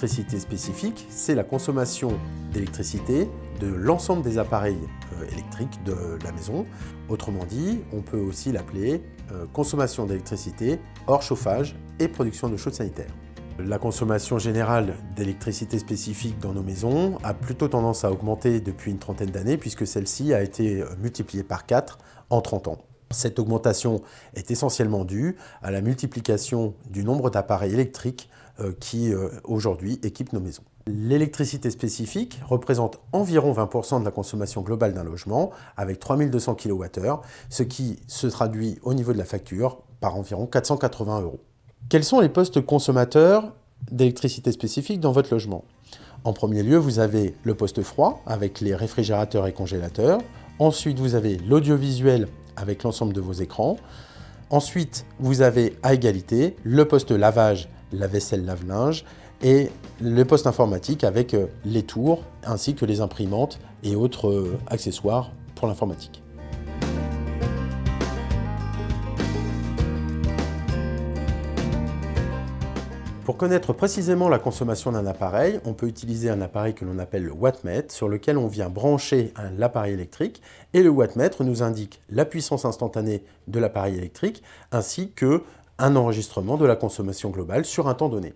l'électricité spécifique, c'est la consommation d'électricité de l'ensemble des appareils électriques de la maison. Autrement dit, on peut aussi l'appeler consommation d'électricité hors chauffage et production de chaude sanitaire. La consommation générale d'électricité spécifique dans nos maisons a plutôt tendance à augmenter depuis une trentaine d'années puisque celle-ci a été multipliée par 4 en 30 ans. Cette augmentation est essentiellement due à la multiplication du nombre d'appareils électriques qui aujourd'hui équipent nos maisons. L'électricité spécifique représente environ 20% de la consommation globale d'un logement avec 3200 kWh, ce qui se traduit au niveau de la facture par environ 480 €. Quels sont les postes consommateurs d'électricité spécifique dans votre logement? En premier lieu, vous avez le poste froid avec les réfrigérateurs et congélateurs. Ensuite, vous avez l'audiovisuel avec l'ensemble de vos écrans. Ensuite, vous avez à égalité le poste lavage, lave-vaisselle, lave-linge et le poste informatique avec les tours ainsi que les imprimantes et autres accessoires pour l'informatique. Pour connaître précisément la consommation d'un appareil, on peut utiliser un appareil que l'on appelle le wattmètre, sur lequel on vient brancher l'appareil électrique, et le wattmètre nous indique la puissance instantanée de l'appareil électrique, ainsi qu'un enregistrement de la consommation globale sur un temps donné.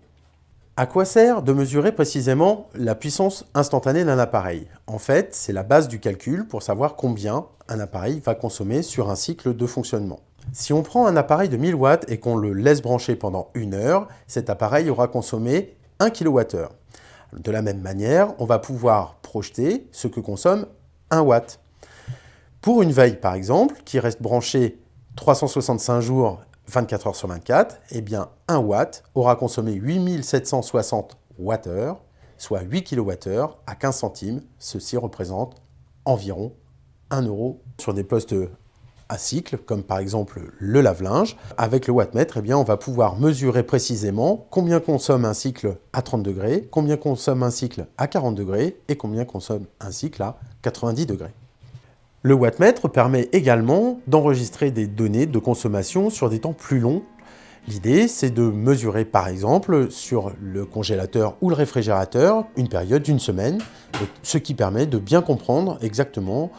À quoi sert de mesurer précisément la puissance instantanée d'un appareil? En fait, c'est la base du calcul pour savoir combien un appareil va consommer sur un cycle de fonctionnement. Si on prend un appareil de 1000 watts et qu'on le laisse brancher pendant 1 heure, cet appareil aura consommé 1 kWh. De la même manière, on va pouvoir projeter ce que consomme 1 watt. Pour une veille, par exemple, qui reste branchée 365 jours, 24 heures sur 24, eh bien 1 watt aura consommé 8760 Wh, soit 8 kWh à 15 centimes. Ceci représente environ 1 € sur des postes à cycle, comme par exemple le lave-linge. Avec le wattmètre, eh bien, on va pouvoir mesurer précisément combien consomme un cycle à 30 degrés, combien consomme un cycle à 40 degrés et combien consomme un cycle à 90 degrés. Le wattmètre permet également d'enregistrer des données de consommation sur des temps plus longs. L'idée, c'est de mesurer par exemple sur le congélateur ou le réfrigérateur une période d'une semaine, ce qui permet de bien comprendre exactement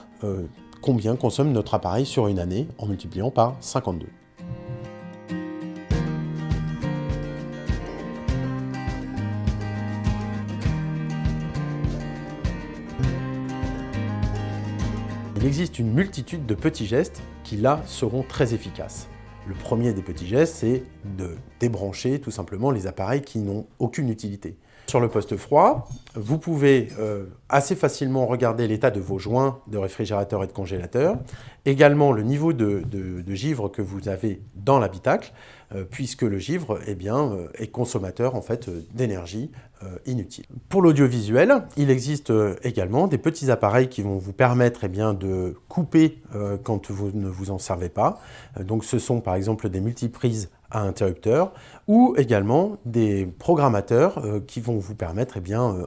combien consomme notre appareil sur une année en multipliant par 52. Il existe une multitude de petits gestes qui là seront très efficaces. Le premier des petits gestes, c'est de débrancher tout simplement les appareils qui n'ont aucune utilité. Sur le poste froid, vous pouvez assez facilement regarder l'état de vos joints de réfrigérateur et de congélateur, également le niveau de givre que vous avez dans l'habitacle, puisque le givre est consommateur en fait, d'énergie inutile. Pour l'audiovisuel, il existe également des petits appareils qui vont vous permettre de couper quand vous ne vous en servez pas. Donc ce sont par exemple des multiprises à interrupteurs ou également des programmateurs qui vont vous permettre,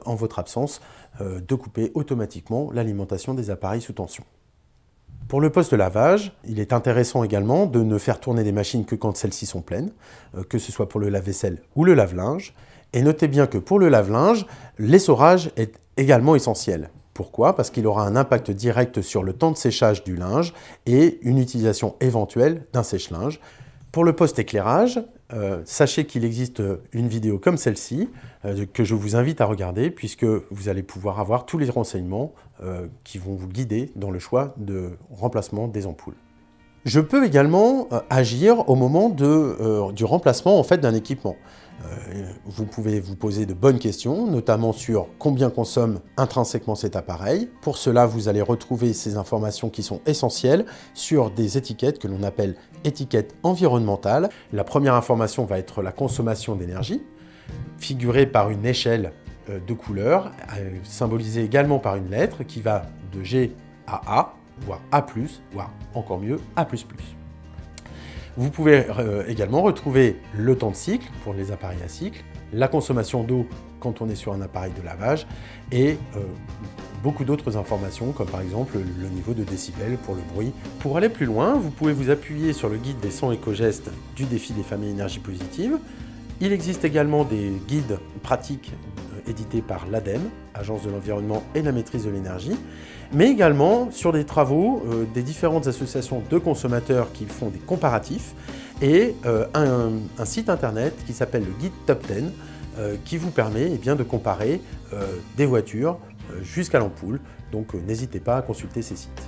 en votre absence, de couper automatiquement l'alimentation des appareils sous tension. Pour le poste lavage, il est intéressant également de ne faire tourner les machines que quand celles-ci sont pleines, que ce soit pour le lave-vaisselle ou le lave-linge. Et notez bien que pour le lave-linge, l'essorage est également essentiel. Pourquoi? Parce qu'il aura un impact direct sur le temps de séchage du linge et une utilisation éventuelle d'un sèche-linge. Pour le poste éclairage, sachez qu'il existe une vidéo comme celle-ci que je vous invite à regarder puisque vous allez pouvoir avoir tous les renseignements qui vont vous guider dans le choix de remplacement des ampoules. Je peux également agir au moment du remplacement en fait, d'un équipement. Vous pouvez vous poser de bonnes questions, notamment sur combien consomme intrinsèquement cet appareil. Pour cela, vous allez retrouver ces informations qui sont essentielles sur des étiquettes que l'on appelle étiquettes environnementales. La première information va être la consommation d'énergie, figurée par une échelle de couleurs, symbolisée également par une lettre qui va de G à A, voire A+, voire encore mieux A++. Vous pouvez également retrouver le temps de cycle pour les appareils à cycle, la consommation d'eau quand on est sur un appareil de lavage et beaucoup d'autres informations comme par exemple le niveau de décibels pour le bruit. Pour aller plus loin, vous pouvez vous appuyer sur le guide des sons éco-gestes du défi des familles énergie positive. Il existe également des guides pratiques édité par l'ADEME, Agence de l'environnement et de la maîtrise de l'énergie, mais également sur des travaux des différentes associations de consommateurs qui font des comparatifs, et un site internet qui s'appelle le guide Top 10, qui vous permet de comparer des voitures jusqu'à l'ampoule. Donc n'hésitez pas à consulter ces sites.